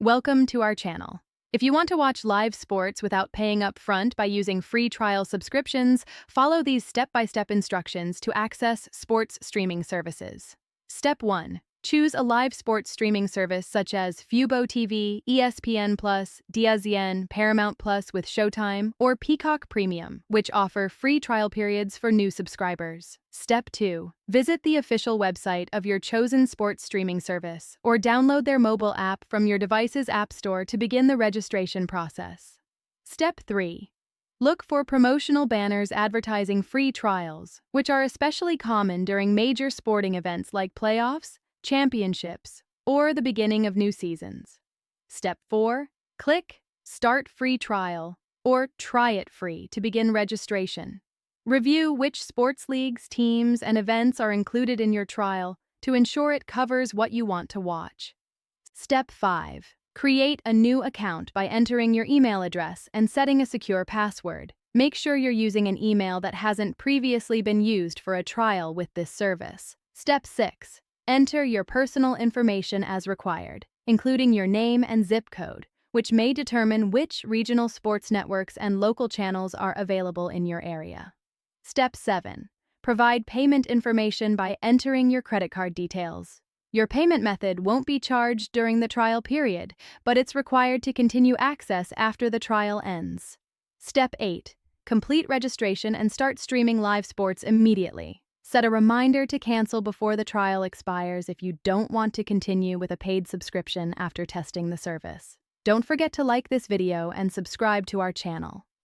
Welcome to our channel. If you want to watch live sports without paying up front by using free trial subscriptions, follow these step-by-step instructions to access sports streaming services. Step 1. Choose a live sports streaming service such as Fubo TV, ESPN+, DAZN, Paramount Plus with Showtime, or Peacock Premium, which offer free trial periods for new subscribers. Step 2. Visit the official website of your chosen sports streaming service, or download their mobile app from your device's app store to begin the registration process. Step 3. Look for promotional banners advertising free trials, which are especially common during major sporting events like playoffs, championships, or the beginning of new seasons. Step 4. Click Start Free Trial or Try It Free to begin registration. Review which sports leagues, teams, and events are included in your trial to ensure it covers what you want to watch. Step 5. Create a new account by entering your email address and setting a secure password. Make sure you're using an email that hasn't previously been used for a trial with this service. Step 6. Enter your personal information as required, including your name and zip code, which may determine which regional sports networks and local channels are available in your area. Step 7. Provide payment information by entering your credit card details. Your payment method won't be charged during the trial period, but it's required to continue access after the trial ends. Step 8. Complete registration and start streaming live sports immediately. Set a reminder to cancel before the trial expires if you don't want to continue with a paid subscription after testing the service. Don't forget to like this video and subscribe to our channel.